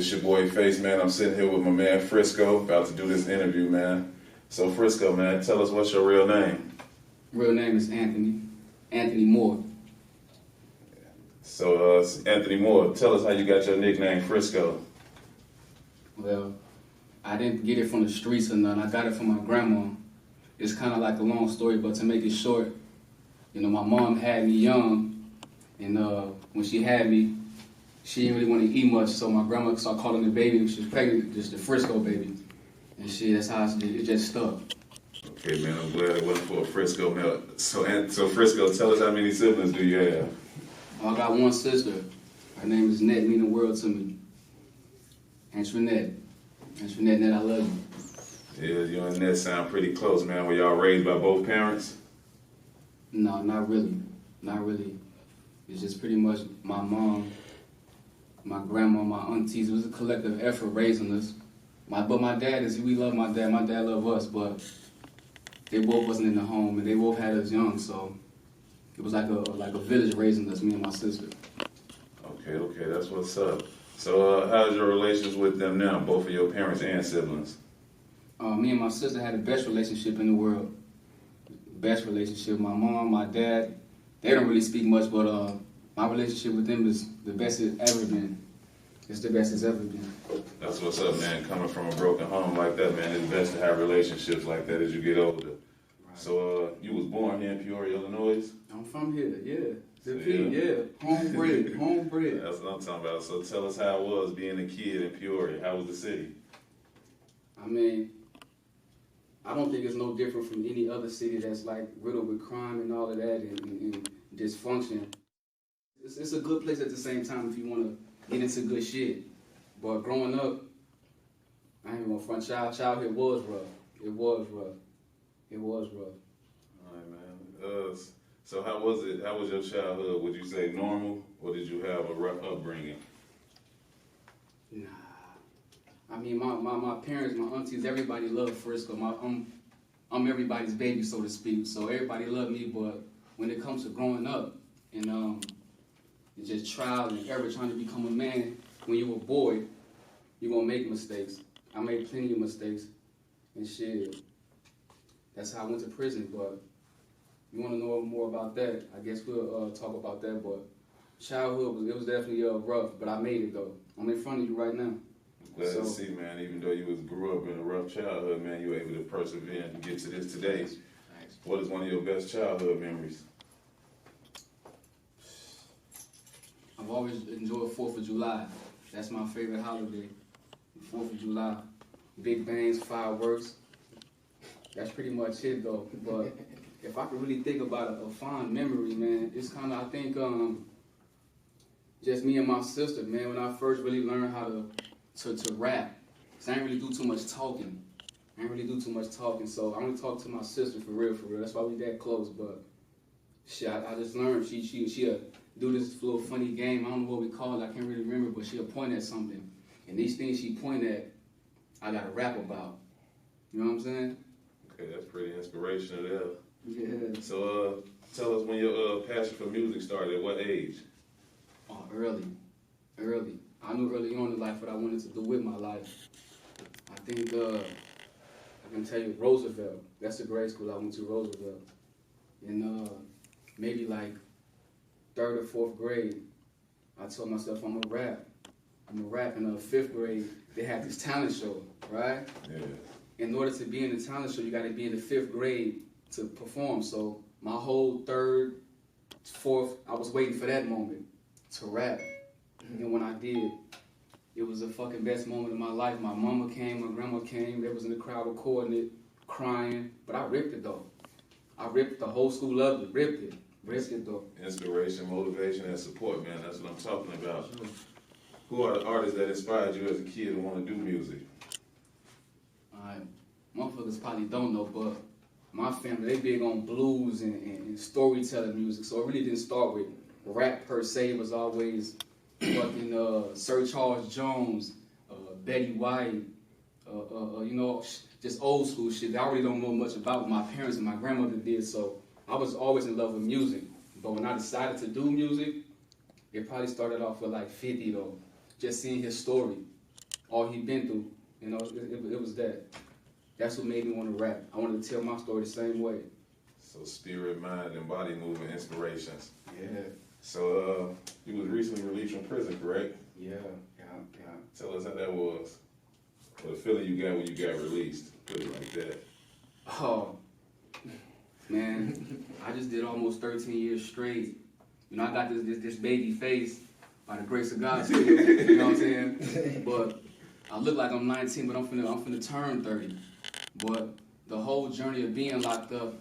It's your boy Face, man. I'm sitting here with my man Frisco, about to do this interview, man. So Frisco, man, tell us what's your real name. Real name is Anthony Moore. So Anthony Moore, tell us how you got your nickname Frisco. Well, I didn't get it from the streets or nothing. I got it from my grandma. It's kind of like a long story, but to make it short, you know, my mom had me young, and when she had me, she didn't really want to eat much, so my grandma started calling the baby when she was pregnant, just the Frisco baby. And shit, that's how it just stuck. Okay, man, I'm glad it wasn't for a Frisco milk. So Frisco, tell us how many siblings do you have? I got one sister. Her name is Ned, mean the world to me. Antoinette, Ned, I love you. Yeah, you and Ned sound pretty close, man. Were y'all raised by both parents? No, not really. Not really. It's just pretty much my mom, my grandma, my aunties. It was a collective effort raising us. But my dad we love my dad. My dad loved us, but they both wasn't in the home, and they both had us young, so it was like a village raising us, me and my sister. Okay, that's what's up. So how's your relations with them now, both of your parents and siblings? Me and my sister had the best relationship in the world. Best relationship. My mom, my dad, they don't really speak much, but my relationship with them is the best it's ever been. It's the best it's ever been. That's what's up, man. Coming from a broken home like that, man, it's best to have relationships like that as you get older. Right. So you was born here in Peoria, Illinois? I'm from here, yeah. Yeah. Homebred. That's what I'm talking about. So tell us how it was being a kid in Peoria. How was the city? I mean, I don't think it's no different from any other city that's like riddled with crime and all of that and dysfunction. It's a good place at the same time if you want to get into good shit. But growing up, I ain't gonna front, childhood was rough. It was rough. All right, man. So how was it? How was your childhood? Would you say normal, or did you have a rough upbringing? Nah. I mean, my parents, my aunties, everybody loved Frisco. I'm everybody's baby, so to speak. So everybody loved me, but when it comes to growing up and just trial and error, trying to become a man, when you're a boy, you're gonna make mistakes. I made plenty of mistakes and shit. That's how I went to prison, but you want to know more about that, I guess we'll talk about that, but childhood, it was definitely rough, but I made it though. I'm in front of you right now. Glad to see, man, even though you grew up in a rough childhood, man, you were able to persevere and get to this today. Thanks. What is one of your best childhood memories? I've always enjoyed 4th of July. That's my favorite holiday, 4th of July. Big bangs, fireworks. That's pretty much it though, but if I could really think about a fond memory, man, it's kind of, I think, just me and my sister, man, when I first really learned how to rap. Because I didn't really do too much talking. So I only talk to my sister for real. That's why we that close, but shit, I just learned. She'll do this little funny game. I don't know what we call it. I can't really remember, but she'll point at something. And these things she point at, I got to rap about. You know what I'm saying? Okay, that's pretty inspirational there. Yeah. So tell us when your passion for music started. At what age? Oh, early. I knew early on in life what I wanted to do with my life. I think I can tell you Roosevelt. That's the grade school I went to, Roosevelt. And maybe like 3rd or 4th grade, I told myself I'm gonna rap. In 5th grade, they had this talent show, right? Yeah. In order to be in the talent show, you got to be in the 5th grade to perform. So my whole 3rd, 4th, I was waiting for that moment to rap. And when I did, it was the fucking best moment of my life. My mama came, my grandma came, they was in the crowd recording it, crying, but I ripped it though. The whole school loved it, ripped it though. Inspiration, motivation, and support, man, that's what I'm talking about. Sure. Who are the artists that inspired you as a kid to want to do music? Motherfuckers probably don't know, but my family, they big on blues and storytelling music, so it really didn't start with rap per se. It was always fucking Sir Charles Jones, Betty White, you know, just old school shit that I really don't know much about. What my parents and my grandmother did, so I was always in love with music. But when I decided to do music, it probably started off with like 50 though, just seeing his story. all he been through. You know, it was that. That's what made me want to rap. I wanted to tell my story the same way. So spirit, mind, and body movement inspirations. Yeah. So you was recently released from prison, correct? Yeah. Tell us how that was. Or the feeling you got when you got released. Put it like that. Oh, man, I just did almost 13 years straight. You know, I got this baby face by the grace of God still, you know what I'm saying? But I look like I'm 19, but I'm finna turn 30. But the whole journey of being locked up,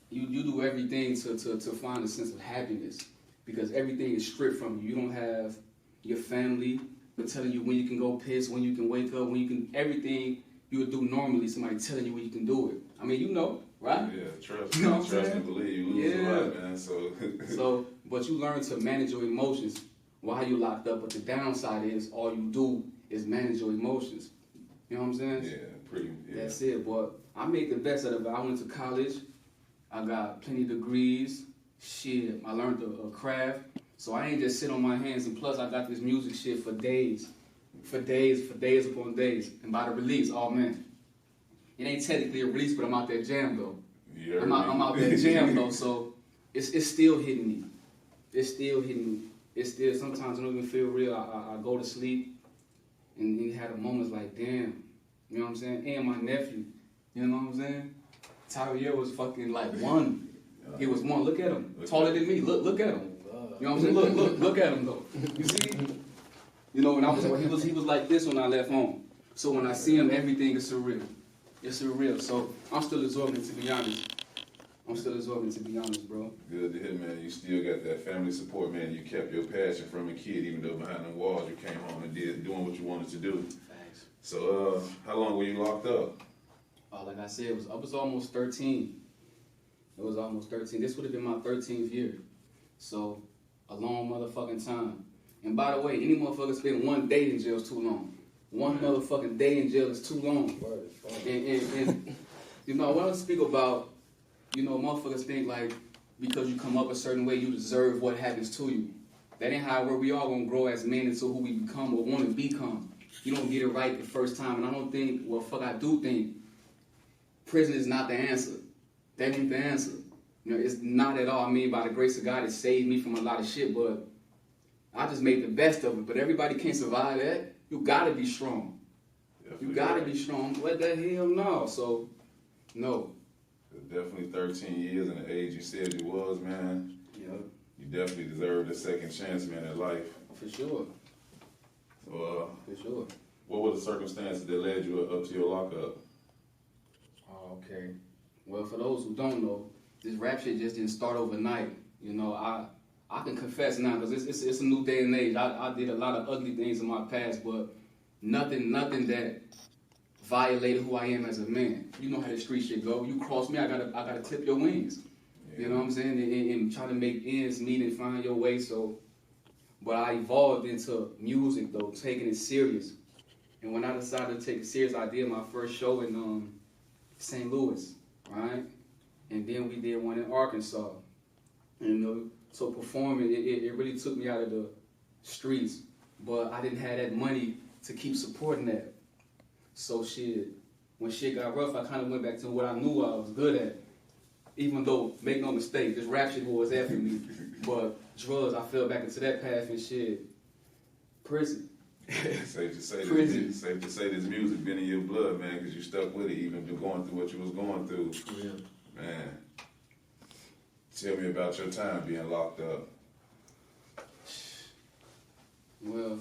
you do everything to find a sense of happiness, because everything is stripped from you. You don't have your family telling you when you can go piss, when you can wake up, when you can, everything you would do normally, somebody telling you when you can do it. I mean, you know, right? Yeah, trust, you know trust and believe. You lose a lot, man. So, but you learn to manage your emotions while you locked up. But the downside is all you do is manage your emotions. You know what I'm saying? Yeah, That's it. But I made the best out of it. I went to college. I got plenty of degrees. Shit, I learned a craft. So I ain't just sit on my hands. And plus, I got this music shit for days upon days. And by the release, oh man, it ain't technically a release, but I'm out there jam though. Yeah, I'm out there jam though. So it's still hitting me. It's still hitting me. It's still, sometimes I don't even feel real. I go to sleep and had a moments like, damn, you know what I'm saying? And my nephew, you know what I'm saying? Tyriel was fucking like one. He was one. Look at him. Taller than me. Look at him. You know what I'm saying? Look at him though. You see? You know, he was like this when I left home. So when I see him, everything is surreal. It's surreal. So I'm still absorbing it, to be honest. Bro. Good to hear, man. You still got that family support, man. You kept your passion from a kid, even though behind them walls you came home and doing what you wanted to do. Thanks. So, how long were you locked up? Like I said, I was almost 13. It was almost 13. This would have been my 13th year. So, a long motherfucking time. And by the way, any motherfucker spend one day in jail is too long. One motherfucking day in jail is too long. And you know, when I speak about, you know, motherfuckers think like, because you come up a certain way, you deserve what happens to you. That ain't how we all gonna grow as men into who we become or want to become. You don't get it right the first time. And I don't think, I do think prison is not the answer. That ain't the answer. You know, it's not at all. I mean, by the grace of God, it saved me from a lot of shit, but I just made the best of it. But everybody can't survive that. You gotta be strong. You gotta be strong. What the hell, no. So, no. Definitely 13 years and the age you said you was, man. Yeah. You definitely deserved a second chance, man, in life. For sure. So, for sure. What were the circumstances that led you up to your lockup? Oh, okay. Well, for those who don't know, this rap shit just didn't start overnight. You know, I can confess now, because it's a new day and age. I did a lot of ugly things in my past, but nothing that violated who I am as a man. You know how the street shit go. You cross me, I gotta clip your wings. Yeah. You know what I'm saying? And try to make ends meet and find your way. So, but I evolved into music though, taking it serious. And when I decided to take it serious, I did my first show in St. Louis, right? And then we did one in Arkansas. And so performing, it really took me out of the streets. But I didn't have that money to keep supporting that. So shit, when shit got rough, I kind of went back to what I knew I was good at. Even though, make no mistake, this rap shit was after me. But drugs, I fell back into that path and shit. Prison. Safe to say this music been in your blood, man, because you stuck with it, even through going through what you was going through. Yeah. Man, tell me about your time being locked up. Well,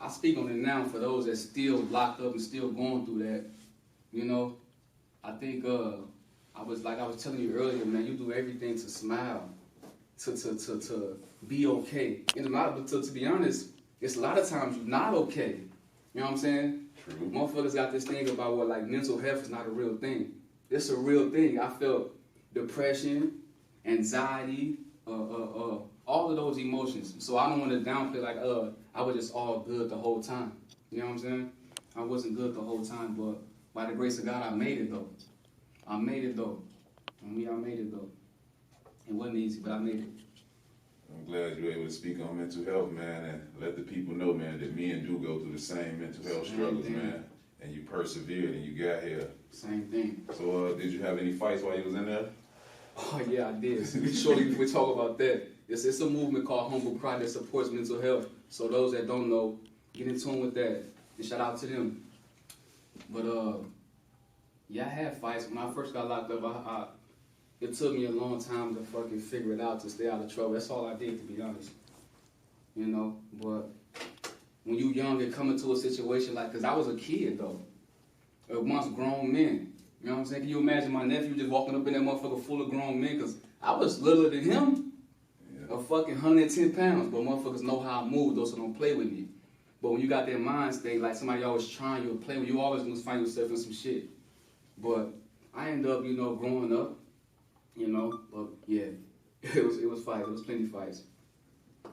I speak on it now for those that still locked up and still going through that. You know, I think I was telling you earlier, man, you do everything to smile, to be okay. And to be honest, it's a lot of times you're not okay. You know what I'm saying? True. Motherfuckers got this thing about what like mental health is not a real thing. It's a real thing. I felt depression, anxiety, all of those emotions. So I don't want to downplay like I was just all good the whole time. You know what I'm saying? I wasn't good the whole time, but by the grace of God, I made it though. I made it though. It wasn't easy, but I made it. I'm glad you're able to speak on mental health, man, and let the people know, man, that men do go through the same mental health struggles, man. And you persevered and you got here. Same thing. So, did you have any fights while you was in there? Oh yeah, I did. Surely we talk about that. It's a movement called Humble Pride that supports mental health. So those that don't know, get in tune with that. And shout out to them. But yeah, I had fights. When I first got locked up, it took me a long time to fucking figure it out to stay out of trouble. That's all I did, to be honest. You know, but when you young and come into a situation like, cause I was a kid though, amongst grown men. You know what I'm saying? Can you imagine my nephew just walking up in that motherfucker full of grown men? Cause I was littler than him, a fucking 110 pounds. But motherfuckers know how I move, though, so don't play with me. But when you got that mind state, like somebody always trying you to play with you, always gonna find yourself in some shit. But I ended up, you know, growing up, you know. But yeah, it was fights. It was plenty of fights.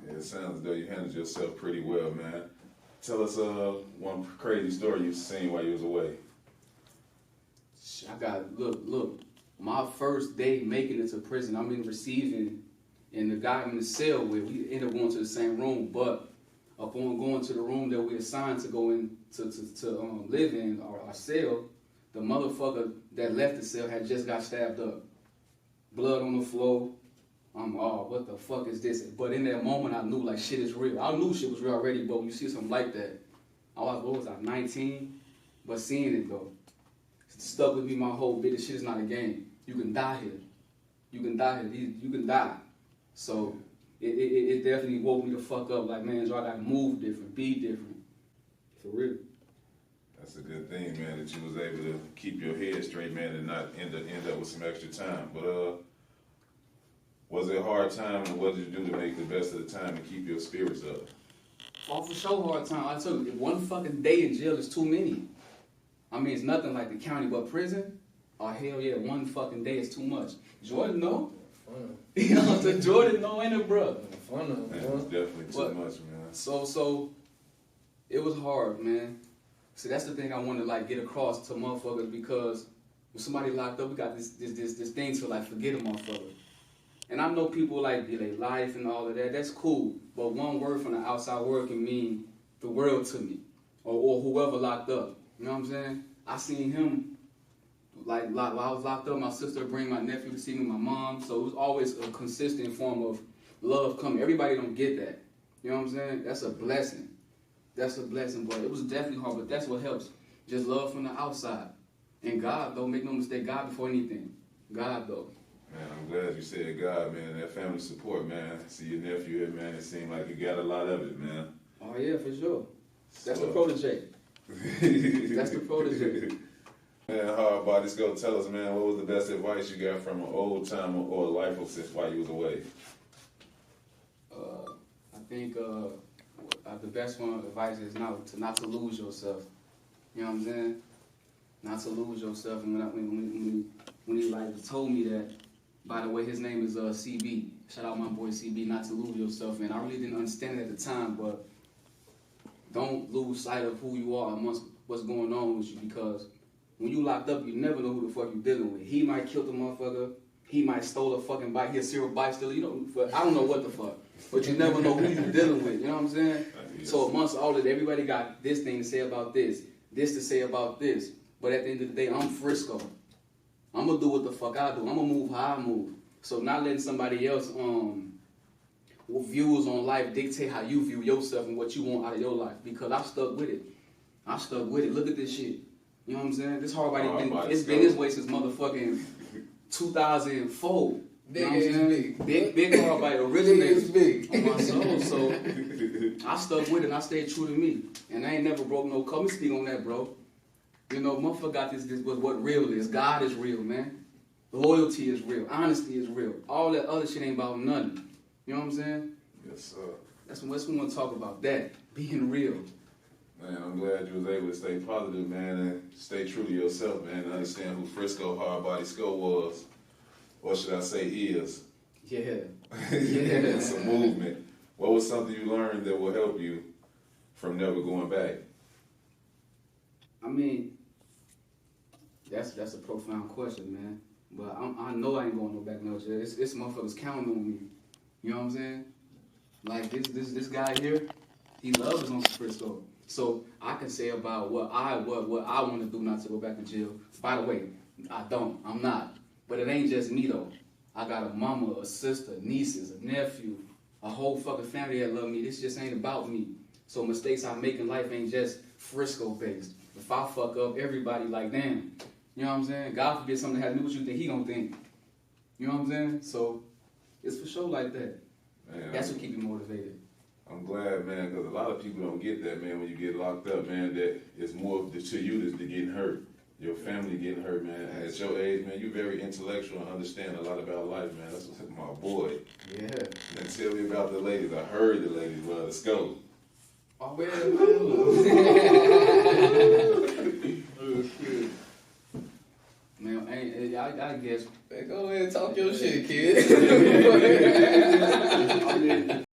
Yeah, it sounds as though you handled yourself pretty well, man. Tell us one crazy story you've seen while you was away. I got, look, my first day making it to prison, I'm in receiving, and the guy I'm in the cell with, we ended up going to the same room, but upon going to the room that we assigned to go in to live in, our cell, the motherfucker that left the cell had just got stabbed up. Blood on the floor. Oh, what the fuck is this? But in that moment, I knew like shit is real. I knew shit was real already, but when you see something like that, what was I, 19? But seeing it though, it stuck with me my whole bit. This shit is not a game. You can die here. You can die here. You can die. So it definitely woke me the fuck up. Like, man, so I gotta move different, be different. For real. That's a good thing, man, that you was able to keep your head straight, man, and not end up with some extra time. But was it a hard time, and what did you do to make the best of the time and keep your spirits up? Oh, for sure hard time. I tell you, one fucking day in jail is too many. I mean, it's nothing like the county, but prison, oh hell yeah, one fucking day is too much. Jordan, no? Fun. You know what I'm saying? Jordan, no, ain't it, bro? Fun. Man, it was definitely too much, man. So it was hard, man. See, that's the thing I want to like get across to motherfuckers, because when somebody locked up, we got this thing to like forget a motherfucker. And I know people like their life and all of that. That's cool, but one word from the outside world can mean the world to me, or whoever locked up. You know what I'm saying? I seen him like while I was locked up. My sister would bring my nephew to see me, my mom. So it was always a consistent form of love coming. Everybody don't get that. You know what I'm saying? That's a blessing. That's a blessing, but it was definitely hard. But that's what helps. Just love from the outside. And God, though, make no mistake, God before anything. God, though. Man, I'm glad you said God, man. That family support, man. See your nephew here, man. It seemed like you got a lot of it, man. Oh yeah, for sure. That's the protege. That's the protege. Man, Hardbody Sco, tell us, man, what was the best advice you got from an old timer or a lifer since while you was away? I think the best one of advice is not to lose yourself. You know what I'm saying? Not to lose yourself. And when he like told me that, by the way, his name is CB. Shout out my boy CB. Not to lose yourself, man. I really didn't understand it at the time, but don't lose sight of who you are amongst what's going on with you, because when you locked up, you never know who the fuck you dealing with. He might kill the motherfucker. He might stole a fucking bike. He's a serial bike stealer. You know, I don't know what the fuck, but you never know who you're dealing with. You know what I'm saying? So amongst all of it, everybody got this thing to say about this to say about this. But at the end of the day, I'm Frisco. I'm gonna do what the fuck I do. I'm gonna move how I move. So not letting somebody else views on life dictate how you view yourself and what you want out of your life. Because I stuck with it. Look at this shit. You know what I'm saying? This Hardbody, it's been this way since motherfucking 2004. Big is big. Big Hardbody originated Big. on my soul. So I stuck with it and I stayed true to me. And I ain't never broke no code. Let me speak on that, bro. You know, motherfucker got this was what real is. God is real, man. Loyalty is real. Honesty is real. All that other shit ain't about nothing. You know what I'm saying? Yes, sir. That's what we want to talk about, that. Being real. Man, I'm glad you was able to stay positive, man, and stay true to yourself, man, and understand who Frisco Hardbody Sco was, or should I say is. Yeah. It's a movement. What was something you learned that will help you from never going back? I mean, that's a profound question, man. But I know I ain't going no back no jail. It's motherfuckers counting on me. You know what I'm saying? Like this guy here, he loves on Frisco. So I can say about what I want to do not to go back to jail. By the way, I don't. I'm not. But it ain't just me though. I got a mama, a sister, nieces, a nephew, a whole fucking family that love me. This just ain't about me. So mistakes I make in life ain't just Frisco based. If I fuck up, everybody like, damn. You know what I'm saying? God forbid something has to do what you think he gonna think. You know what I'm saying? So it's for sure like that. Man, That's what keep me motivated. I'm glad, man, because a lot of people don't get that, man, when you get locked up, man, that it's more to you than getting hurt. Your family getting hurt, man. At your age, man, you're very intellectual and understand a lot about life, man. That's my boy. Yeah. And tell me about the ladies. I heard the ladies. Well, let's go. Oh, well. Oh, shit. Man, I guess. Go ahead and talk your shit, kid.